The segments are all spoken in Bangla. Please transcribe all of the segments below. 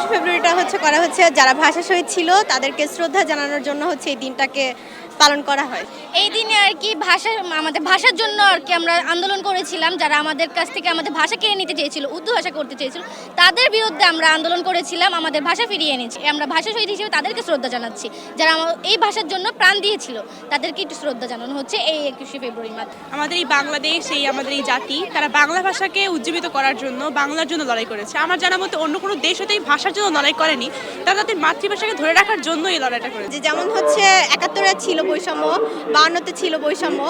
21শে ফেব্রুয়ারিটা করা হচ্ছে যারা ভাষা শহীদ ছিল তাদেরকে শ্রদ্ধা জানানোর জন্য এই দিনটাকে পালন করা হয়। এই দিনে আর কি আমাদের ভাষার জন্য আর কি আমরা আন্দোলন করেছিলাম, যারা আমাদের কাছ থেকে আমাদের ভাষা কেড়ে নিতে চেয়েছিল, উর্দু ভাষা করতে চেয়েছিল, তাদের বিরুদ্ধে আমরা আন্দোলন করেছিলাম, আমাদের ভাষা ফিরিয়ে এনেছি। আমরা ভাষা শহীদ হিসেবে তাদেরকে শ্রদ্ধা জানাচ্ছি, যারা এই ভাষার জন্য প্রাণ দিয়েছিল তাদেরকে একটু শ্রদ্ধা জানানো হচ্ছে এই 21শে ফেব্রুয়ারির মাধ্যমে। আমাদের এই বাংলাদেশ, আমাদের এই জাতি, তারা বাংলা ভাষাকে উজ্জীবিত করার জন্য বাংলার জন্য লড়াই করেছে। আমার জানা মতে অন্য কোনো দেশ হয়তো এই ভাষার জন্য লড়াই করেনি, তারা তাদের মাতৃভাষাকে ধরে রাখার জন্য এই লড়াইটা করেছে। যেমন ৭১-এ ছিল বৈষম্য, ৫২-তে ছিল বৈষম্য,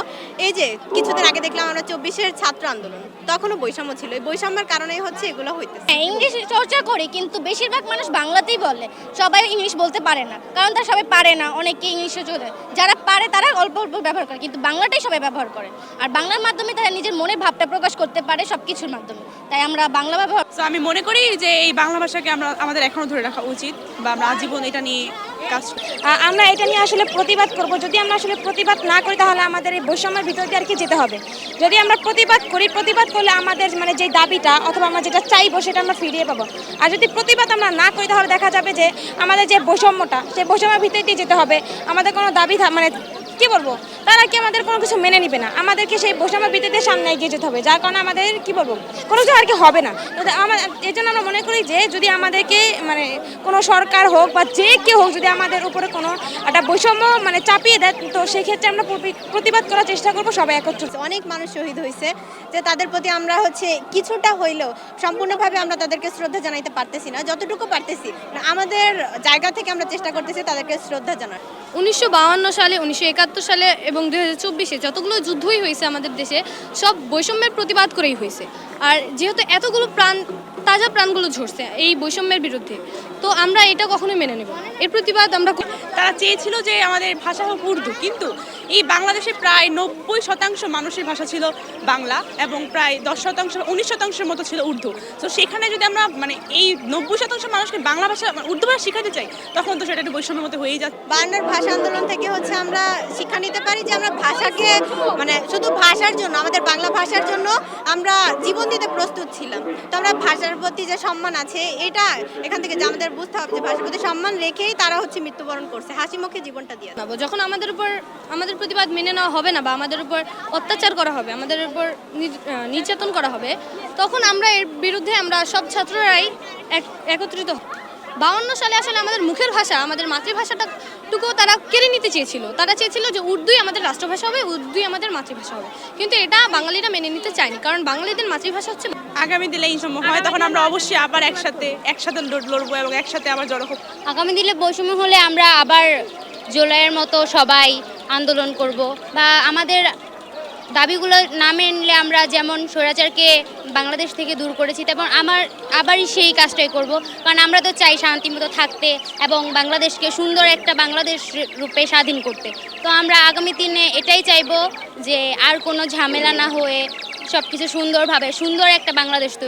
এই যে কিছুদিন আগে দেখলাম আমরা ২৪-এর ছাত্র আন্দোলন, তখনও বৈষম্য ছিল। এই বৈষম্যের কারণেই এগুলো হইতেছে। ইংলিশ চর্চা করি, কিন্তু বেশিরভাগ মানুষ বাংলাতেই বলে, সবাই ইংলিশ বলতে পারে না, কারণ তারা সবাই পারে না, অনেকে ইংলিশে চলে, যারা পারে তারা অল্প অল্প ব্যবহার করে, কিন্তু বাংলাটাই সবাই ব্যবহার করে। আর বাংলার মাধ্যমে তারা নিজের মনের ভাবটা প্রকাশ করতে পারে সবকিছুর মাধ্যমে, তাই আমরা বাংলা ব্যবহার। তো আমি মনে করি যে এই বাংলা ভাষাকে আমাদের এখনো ধরে রাখা উচিত, বা আমরা আজীবন এটা নিয়ে কাজ। আমরা এটা নিয়ে আসলে প্রতিবাদ করব। যদি আমরা আসলে প্রতিবাদ না করি তাহলে আমাদের এই বৈষম্যের ভিতর দিয়ে আর কি যেতে হবে। যদি আমরা প্রতিবাদ করি, প্রতিবাদ করলে আমাদের যে দাবিটা অথবা আমরা যেটা চাইবো সেটা আমরা ফিরিয়ে পাবো। আর যদি প্রতিবাদ আমরা না করি তাহলে দেখা যাবে যে আমাদের যে বৈষম্যটা, সেই বৈষম্যের ভিতর দিয়ে যেতে হবে। আমাদের কোনো দাবি কি বলবো, তারা কি আমাদের কোনো কিছু মেনে নিবে না, আমাদেরকে সেই বৈষম্যের ভিত্তিতে সামনে এগিয়ে যেতে হবে, যার কারণে আমাদের কি বলবো কোনো কিছু আর কি হবে না। এই জন্য আমরা মনে করি যে যদি আমাদেরকে কোনো সরকার হোক বা যে কেউ হোক, যদি আমাদের উপরে কোনো একটা বৈষম্য চাপিয়ে দেয়, তো সেই ক্ষেত্রে আমরা প্রতিবাদ করার চেষ্টা করবো সবাই একত্রিত। অনেক মানুষ শহীদ হয়েছে, যে তাদের প্রতি আমরা কিছুটা হইলেও সম্পূর্ণভাবে আমরা তাদেরকে শ্রদ্ধা জানাইতে পারতেছি না, যতটুকু পারতেছি আমাদের জায়গা থেকে আমরা চেষ্টা করতেছি তাদেরকে শ্রদ্ধা জানার। 1952 সালে, 1971 সালে এবং 2024-এ যতগুলো যুদ্ধই হয়েছে আমাদের দেশে, সব বৈষম্যের প্রতিবাদ করেই হয়েছে। আর যেহেতু এতগুলো তাজা প্রাণগুলো ঝরছে এই বৈষম্যের বিরুদ্ধে, তো আমরা এটা কখনোই মেনে নেব না। এর প্রতিবাদ আমরা। তারা চেয়েছিল যে আমাদের ভাষা হোক উর্দু, কিন্তু এই বাংলাদেশে প্রায় 90% মানুষের ভাষা ছিল বাংলা, এবং প্রায় 10%, 19% মতো ছিল উর্দু। তো সেখানে যদি আমরা এই 90% মানুষকে বাংলা ভাষা, উর্দু ভাষা শেখাতে চাই, তখন তো সেটা একটু বৈষম্যের মতো হয়েই যাচ্ছে। 52-এর ভাষা আন্দোলন থেকে আমরা শিক্ষা নিতে পারি যে আমরা ভাষাকে শুধু ভাষার জন্য, আমাদের বাংলা ভাষার জন্য আমরা জীবন দিতে প্রস্তুত ছিলাম। তো আমরা ভাষার প্রতি যে সম্মান আছে, এটা এখান থেকে যে আমাদের বুঝতে হবে যে ভাষার প্রতি সম্মান রেখেই তারা মৃত্যুবরণ করছে, হাসি মুখে জীবনটা দিয়ে। যখন আমাদের প্রতিবাদ মেনে নেওয়া হবে না, বা আমাদের উপর অত্যাচার করা হবে, আমাদের উপর নির্যাতন করা হবে, তখন আমরা এর বিরুদ্ধে আমরা সব ছাত্ররাই একত্রিত। 52 সালে আসলে আমাদের মুখের ভাষা, আমাদের মাতৃভাষাটাটুকুও তারা কেড়ে নিতে চেয়েছিল। তারা চেয়েছিল যে উর্দুই আমাদের রাষ্ট্রভাষা হবে, উর্দুই আমাদের মাতৃভাষা হবে, কিন্তু এটা বাঙালিরা মেনে নিতে চায়নি, কারণ বাঙালিদের মাতৃভাষা হচ্ছে। আগামী দিনে এই সম্ভব হয়, তখন আমরা অবশ্যই আবার একসাথে লড়বো এবং একসাথে আবার জড়ো হব। আগামী দিনে বৈষম্য হলে আমরা আবার জুলাইয়ের মতো সবাই আন্দোলন করব, বা আমাদের দাবিগুলো না মেনলে আমরা যেমন স্বৈরাচারকে বাংলাদেশ থেকে দূর করেছি, তেমন আবারই সেই কাজটাই করব। কারণ আমরা তো চাই শান্তিমতো থাকতে এবং বাংলাদেশকে সুন্দর একটা বাংলাদেশ রূপে স্বাধীন করতে। তো আমরা আগামী দিনে এটাই চাইব যে আর কোনো ঝামেলা না হয়ে সব কিছু সুন্দরভাবে সুন্দর একটা বাংলাদেশ তৈরি।